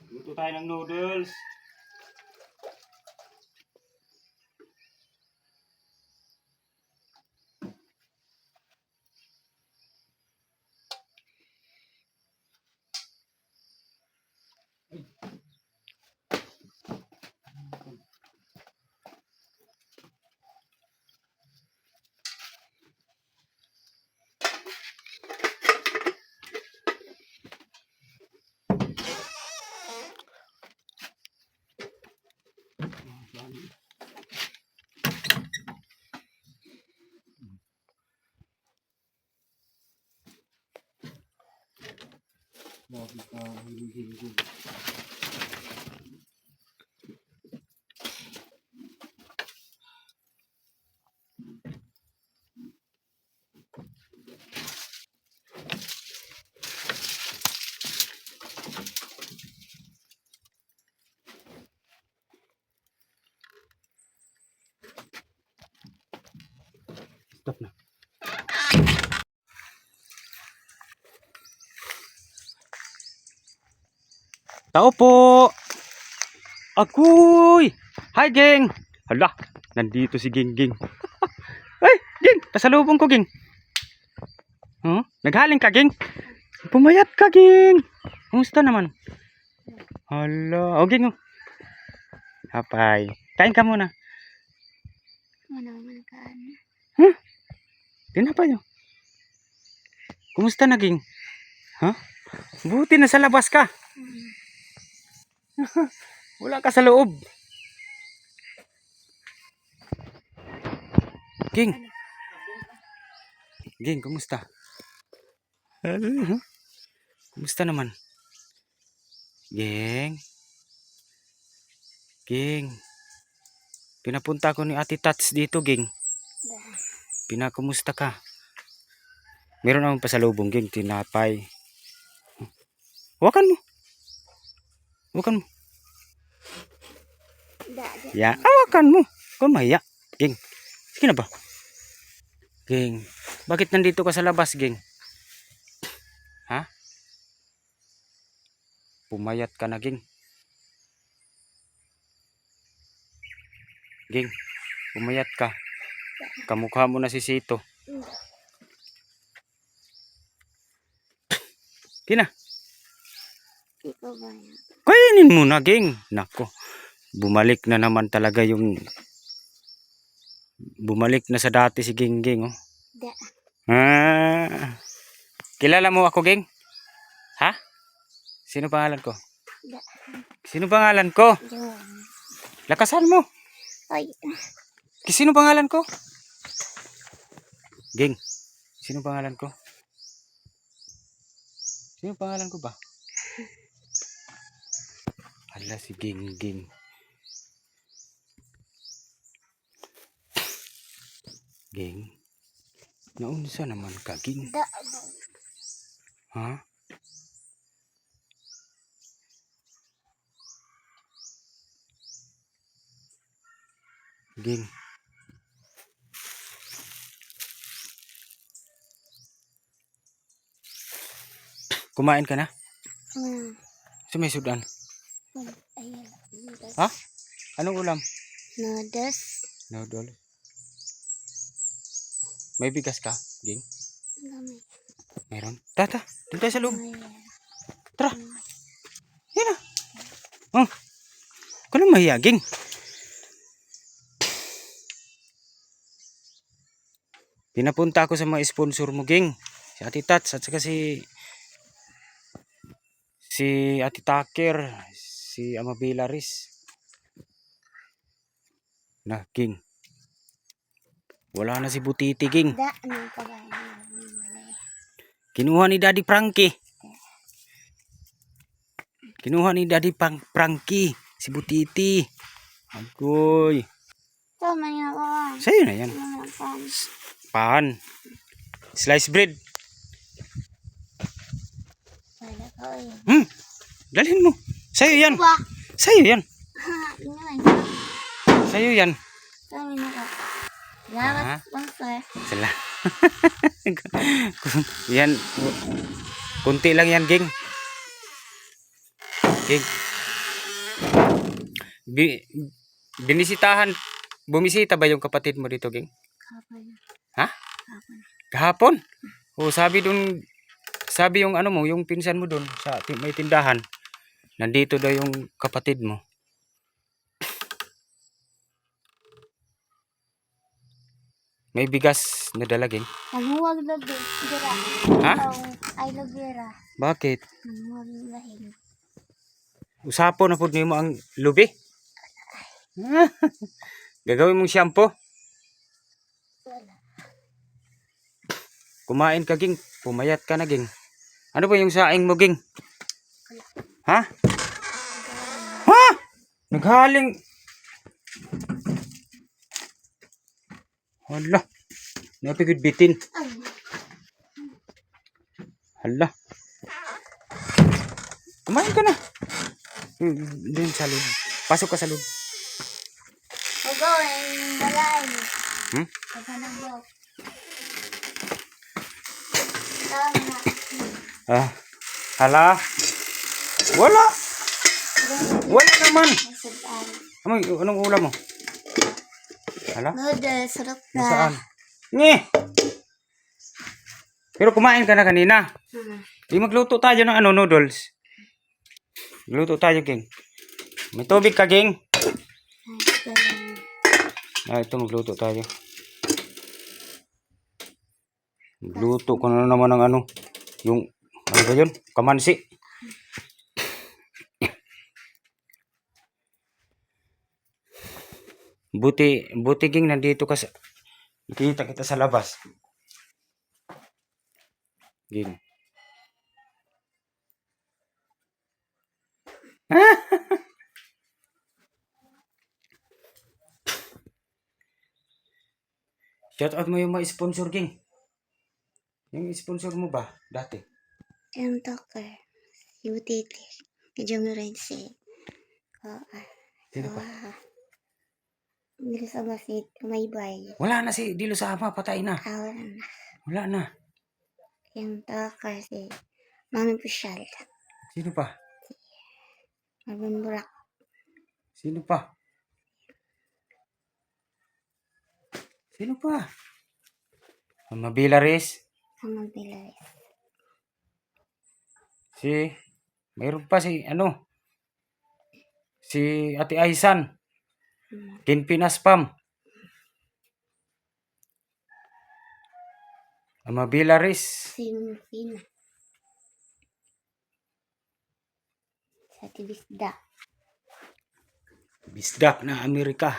Luto tayo ng noodles. Lagi ka hiling-hiling. Stop na. Tao po. Agoy. Hi, geng. Hala, nandito si Ging Ging. Ay, Ging, pasalubong ko, Ging. Naghaling ka, Ging. Pumayat ka, Ging. Kumusta naman? Hala, o Ging. Hapay. Kain ka muna. Mana naman kaan. Tinapay nyo. Kumusta na, Ging? Buti na sa labas ka. Wala ka sa loob. Ging. Ging, kumusta? Kumusta naman? Ging. Ging. Pinapunta ko ni Ate Tats dito, Ging. Pinakumusta ka? Meron akong pasalubong, Ging. Tinapay. Hawakan mo. Hawakan mo. Ya, hawakan mo. Kumaya. Ging. Sige na ba? Ging. Bakit nandito ka sa labas, Ging? Ha? Pumayat ka na, Ging. Ging. Pumayat ka. Kamukha mo na si Sito. Kina. Ikaw ba yan? Kainin mo na, Ging. Nako. Bumalik na naman talaga yung... Bumalik na sa dati si Ging Ging, oh. Da. Kilala mo ako, Ging? Ha? Sino pangalan ko? Da. Sino pangalan ko? John. Lakasan mo. Ay. Sino pangalan ko? Ging. Sino pangalan ko? Sino pangalan ko ba? Hala, si Ging Ging. Ging. Naunsa naman ka, Ging? Da. Ha? Ging. Kumain ka na? Sa may sudan? Ayan. Ha? Anong ulam? Noodles. Noodle. May bigas ka, Ging? Gamay. Meron? Tata, doon tayo sa loob. Ayan. Tara. Yan na. Kung ano mahiya, Ging? Pinapunta ako sa mga sponsor mo, Ging. Si Ate Tats at saka si Ate Taker, si Amabila Riz. Na, Ging. Wala na si Butiti, Ging. Da. Anong kabayan? Kinuha ni Daddy Frankie. Kinuha ni Daddy Frankie si Butiti. Agoy. Ito, may ako. Sa'yo na yan. Pan. Pan. Slice bread. Wala ko eh. Dalhin mo. Sa'yo yan. Ba? Sa'yo yan. Inay. Sa'yo yan. Kami na ko. Salamat, sponsor. Sala. Yan. Kunti lang yan, Ging. Ging. Bi binisitahan, bumisita ba yung kapatid mo dito, Ging? Kapal. Ha? Kapal. Kahapon? O sabi yung ano mo, yung pinsan mo doon sa may tindahan. Nandito daw yung kapatid mo. May bigas na dala, Ging. Namuwag na din. Gira. Ha? Ay lubira. Bakit? Namuwag na hin. Usapo na po mo ang lubi. Gagawin mong shampoo. Wala. Kumain ka, Ging. Pumayat ka na, Ging. Ano ba yung saing mo, Ging? Ha? Ha? Naghaling. Hala. Napigid bitin. Ay. Hala. Kumain ka na. Doon sa loob. Pasok ka sa loob. Ogo, balay. Hmm? Paghanap. Tama. Ah. Hala. Wala. Wala naman. Anong ulam mo? Hala. Noodles, sarap na. Nasaan? Nge. Pero kumain ka na kanina. Di magluto tayo ng noodles. Magluto tayo, Ging. May tubig ka, Ging. Ito magluto tayo. Magluto ko na naman ng yung, ano ba yun? Kamansi. Buti, Ging, nandito ka sa, nakita kita sa labas. Ging. Shout out mo yung mga sponsor, Ging. Yung sponsor mo ba dati? Yung talker. Si Butiti. Medyo mo rin si. Sino pa? Hindi sa masit. Kumaybay. Wala na si Dilo Sama, patay na. Wala na. Wala na. Yung talker si Mami Pusyal. Sino pa? Marvin Burak. Sino pa? Sino pa? Mama Villares. Ang Pilares. Mayroon pa si Ate Aisan. Kinpinas Pam. Mama Villares. Si Mufina. Sa Tibisda. Bisdak na Amerika.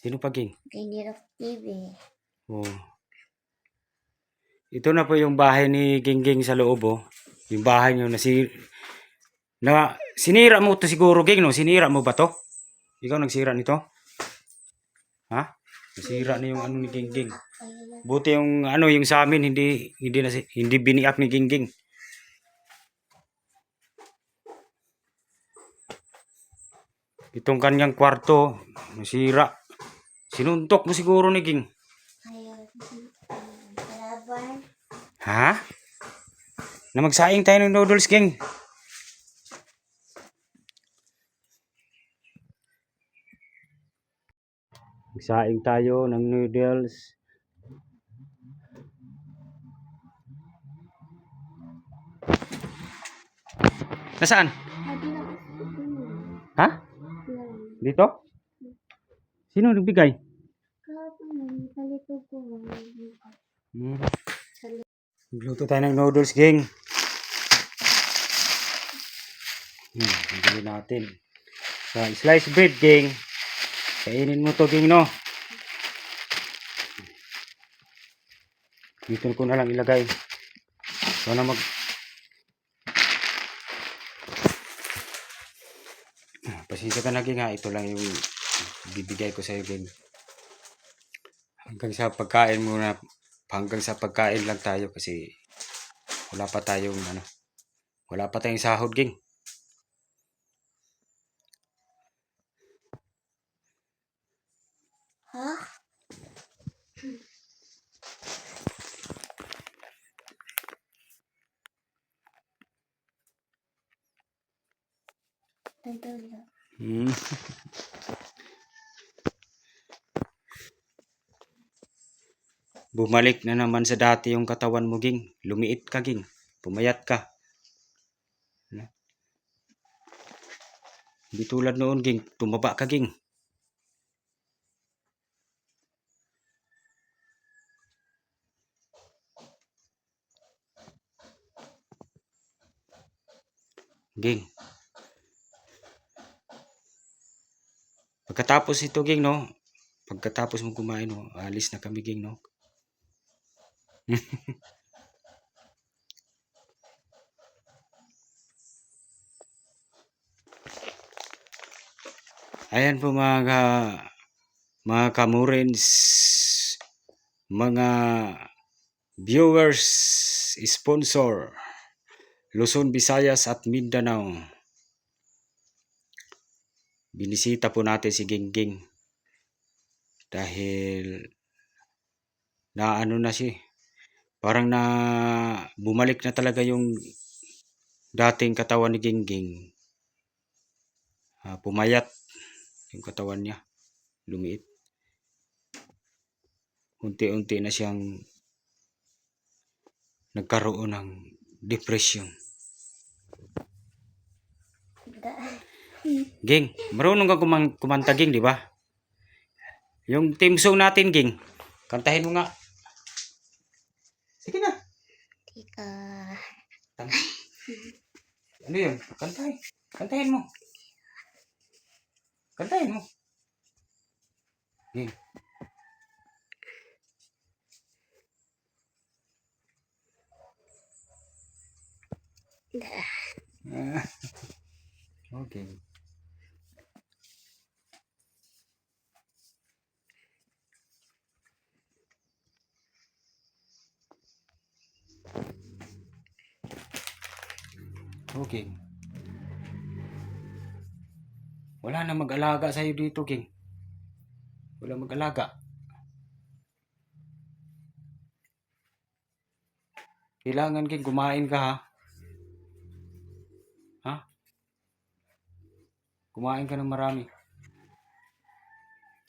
Sino pa, Ging? King of TV. Oh. Ito na po yung bahay ni Gingging sa loob, oh. Yung bahay niyo sinira mo to siguro, Ging, no? Sinira mo ba to? Ikaw nagsira nito? Ha? Nasira na yung ni Gingging. Buti yung yung sa amin hindi biniak ni Gingging. Itong kanyang kwarto, nasira. Sinuntok mo siguro ni Ging. Laban. Ha? Na magsaing tayo ng noodles, Ging. Magsaing tayo ng noodles. Nasaan? Ha? Dito? Sino nagbigay? Magluto tayo ng noodles, Ging. Bigyan natin. So, slice bread, Ging. Kainin mo to, Ging, no? Dito ko na lang ilagay. So, pasensya ka na, Ging, ha? Ito lang yung bibigay ko sa'yo, Ging. Hanggang sa pagkain lang tayo kasi wala pa tayong sahod, Ging. Ha? Tutulog. Hmm. Bumalik na naman sa dati yung katawan mo, Ging. Lumiit ka, Ging. Pumayat ka. Hindi tulad noon, Ging. Tumaba ka, Ging. Ging. Pagkatapos ito, Ging, no? Pagkatapos mo kumain, no? Alis na kami, Ging, no? Ayan po mga kamurins, mga viewers, sponsor, Luzon, Visayas at Mindanao. Binisita po natin si Gingging dahil naano na siya. Parang na bumalik na talaga yung dating katawan ni Gingging. Pumayat yung katawan niya. Lumiit. Unti-unti na siyang nagkaroon ng depression. Ging, marunong ka kumanta, Ging, di ba? Yung team song natin, Ging. Kantahin mo nga. Sige na. Tika. Ano yun? Kantahin. Kantahin mo. Kantahin mo. Ging. Okay. Okay. Wala na mag-alaga sa'yo dito, Ging. Wala mag-alaga. Kailangan, Ging, kumain ka, ha? Ha? Kumain ka ng marami.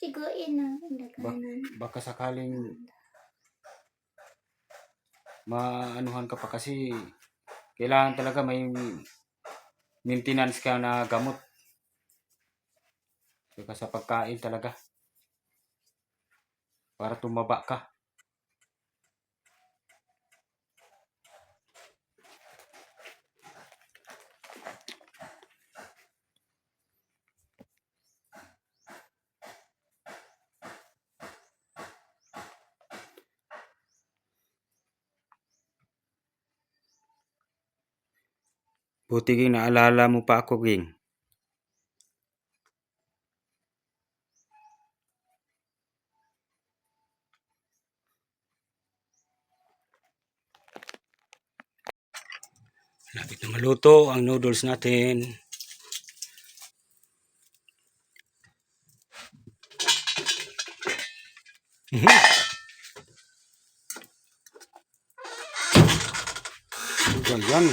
Tiguin na. Laganan. Baka sakaling maanuhan ka pa kasi kailangan talaga may maintenance ka na gamot. Saka sa pagkain talaga. Para tumaba ka. Buti, Ging, naalala mo pa ako, Ging. Lapit na maluto ang noodles natin. Ganyan.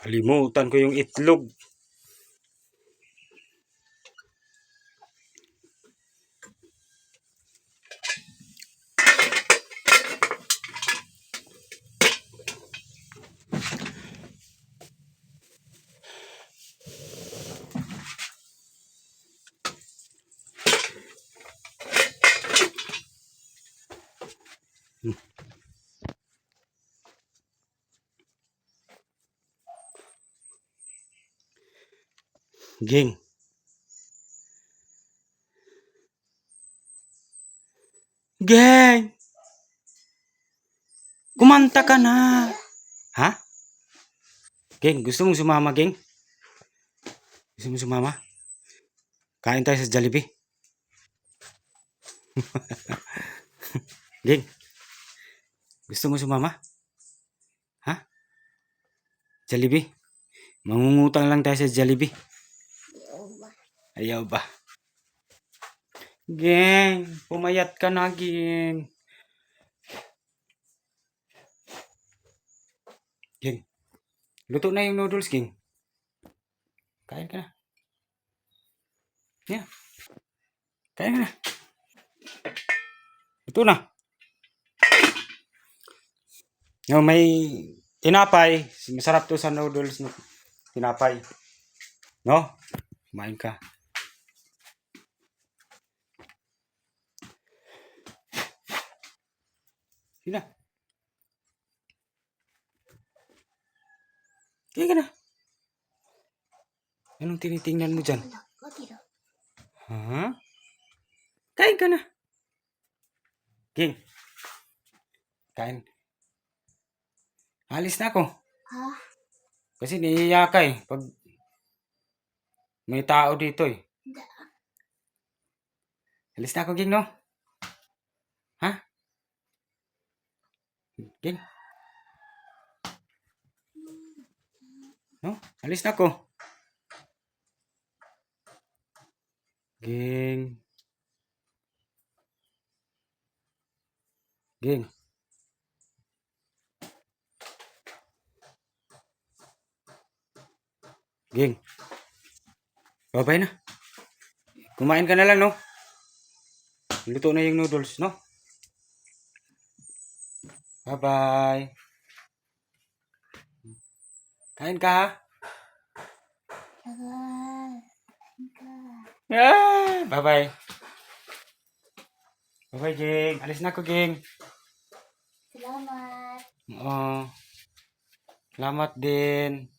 Kalimutan ko yung itlog. Ging. Ging. Kumanta ka na. Ha? Ging, gusto mong sumama, Ging? Gusto mong sumama? Kain tayo sa Jollibee. Ging. Gusto mo sumama? Ha? Jollibee? Mangungutang lang tayo sa Jollibee. Ayaw ba? Ging, pumayat ka na, Ging. Luto na yung noodles, King. Kain ka na. Yeah. Kain ka na. Luto na. No, may tinapay. Masarap to sa noodles. No? Tinapay. No? Kumain ka. Sige na. Kain ka na. Anong tinitingnan mo dyan? Ha? Kain ka na. King. Kain. Alis na ako. Ah, Kasi niiya ka eh. Pag may tao dito eh. Alis na ako, King, no? Ha? King? No? Alis na ako. King. King. King. Babay na. Kumain ka na lang, no? Luto na yung noodles, no? Bye-bye. Kain ka, ha? Bye-bye. Bye-bye, King. Alis na ako, King. salamat. Oo. Salamat din.